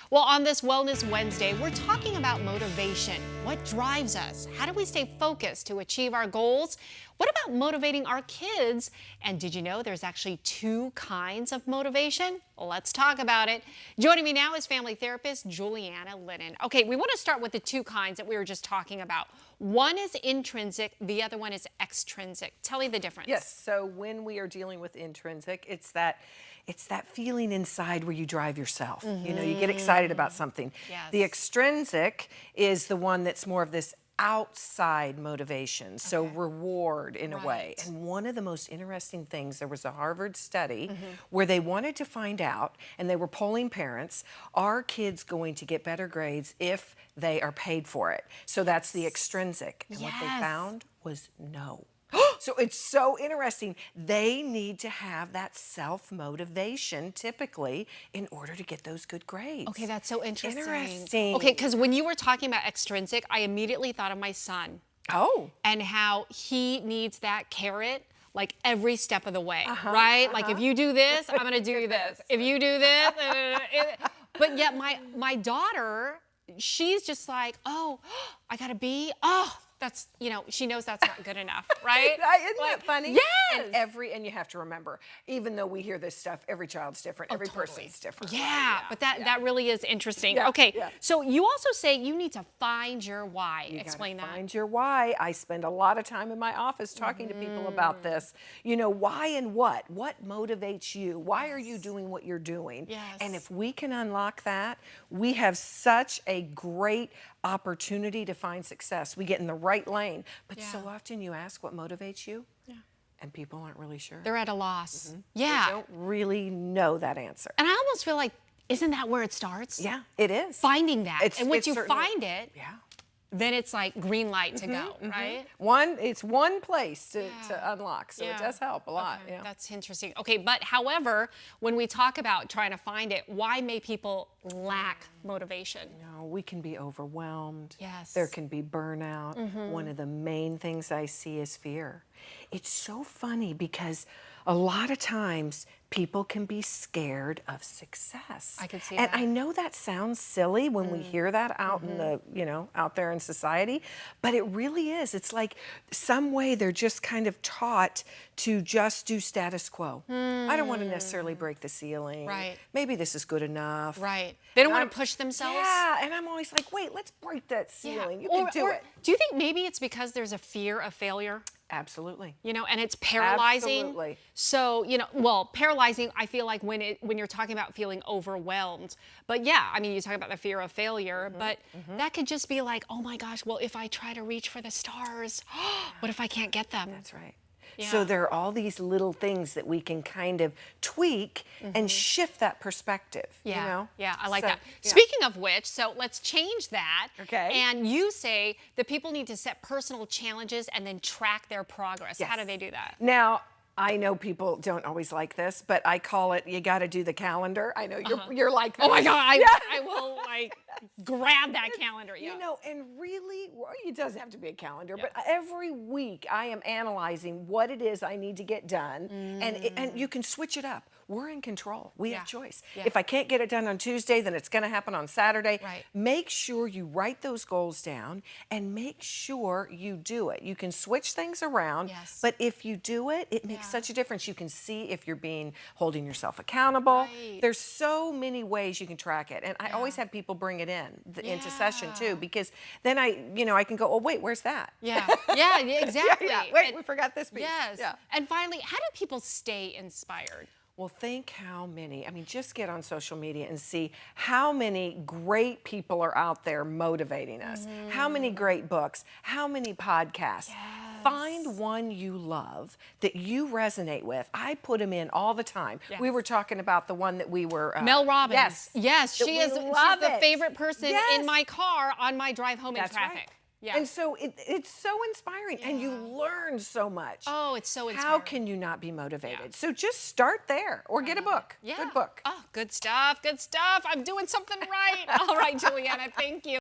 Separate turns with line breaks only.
Well, on this Wellness Wednesday, we're talking about motivation. What drives us? How do we stay focused to achieve our goals? What about motivating our kids? And did you know there's actually two kinds of motivation? Let's talk about it. Joining me now is family therapist Julianna Lyddon. Okay, we want to start with the two kinds that we were just talking about. One is intrinsic, the other one is extrinsic. Tell me the difference.
Yes, so when we are dealing with intrinsic, it's that feeling inside where you drive yourself. You know, you get excited about something.
Yes.
The extrinsic is the one that's more of this outside motivation, so reward in a way. And one of the most interesting things, there was a Harvard study where they wanted to find out, and they were polling parents, are kids going to get better grades if they are paid for it? So that's the extrinsic. And what they found was no. So it's so interesting. They need to have that self-motivation typically in order to get those good grades.
Okay, that's so interesting.
Interesting.
Okay, because when you were talking about extrinsic, I immediately thought of my son.
Oh.
And how he needs that carrot like every step of the way, right? Like if you do this, I'm gonna do this. If you do this, but yet my daughter, she's just like, oh, I got a B. Oh, that's, you know, she knows that's not good enough, right?
Isn't that funny?
Yes.
And you have to remember, even though we hear this stuff, every child's different, every person's different.
Yeah, but that really is interesting.
Yeah,
okay,
yeah.
so you also say you need to find your why.
You
Explain
gotta
that.
Find your why. I spend a lot of time in my office talking to people about this. You know, why and what? What motivates you? Why are you doing what you're doing?
Yes.
And if we can unlock that, we have such a great opportunity to find success. We get in the right lane. But so often you ask what motivates you, and people aren't really sure.
They're at a loss.
They don't really know that answer.
And I almost feel like, isn't that where it starts?
Yeah, it is.
Finding that. And once you
certainly-
find it, then it's like green light to go, right?
It's one place to unlock, so it does help a lot.
Okay, that's interesting. Okay, but however, when we talk about trying to find it, why may people lack motivation?
No, we can be overwhelmed.
Yes.
There can be burnout. One of the main things I see is fear. It's so funny because a lot of times people can be scared of success.
I could see
and
that.
I know that sounds silly when we hear that out in the, out there in society, but it really is. It's like some way they're just kind of taught to just do status quo. I don't want to necessarily break the ceiling.
Right.
Maybe this is good enough.
Right. They don't want to push themselves.
Yeah, and I'm always like, wait, let's break that ceiling. You can do it.
Do you think maybe it's because there's a fear of failure?
Absolutely.
You know, and it's paralyzing.
Absolutely.
So, well, paralyzing, I feel like when you're talking about feeling overwhelmed. But yeah, I mean, you talk about the fear of failure, but that could just be like, oh my gosh, well, if I try to reach for the stars, what if I can't get them?
That's right.
Yeah.
So there are all these little things that we can kind of tweak and shift that perspective.
Yeah,
You know?
yeah, I like
So,
that.
yeah.
Speaking of which, so let's change that.
Okay.
And you say that people need to set personal challenges and then track their progress. How do
Yes.
they do that?
Now, I know people don't always like this, but I call it, you got to do the calendar. I know you're like that.
Oh my God, I will like grab that calendar. Yeah.
You know, and really, well, it doesn't have to be a calendar, but every week I am analyzing what it is I need to get done, and you can switch it up. We're in control. We have choice.
Yeah.
If I can't get it done on Tuesday, then it's going to happen on Saturday.
Right.
Make sure you write those goals down and make sure you do it. You can switch things around, but if you do it, it makes such a difference. You can see if you're holding yourself accountable.
Right.
There's so many ways you can track it, and I always have people bring it into session too, because then I can go, oh wait, where's that?
Yeah, yeah, exactly.
Wait, we forgot this piece.
Yes.
Yeah.
And finally, how do people stay inspired?
Well, think how many, just get on social media and see how many great people are out there motivating us. How many great books, how many podcasts. Find one you love that you resonate with. I put them in all the time. We were talking about the one that we were...
Mel Robbins.
Yes.
She's the favorite person in my car on my drive home in traffic.
Right.
Yeah.
And so it's so inspiring, and you learn so much.
Oh, it's so inspiring.
How can you not be motivated? So just start there, or get a book.
Yeah.
Good book.
Oh, good stuff, good stuff. I'm doing something right. All right, Julianna, thank you.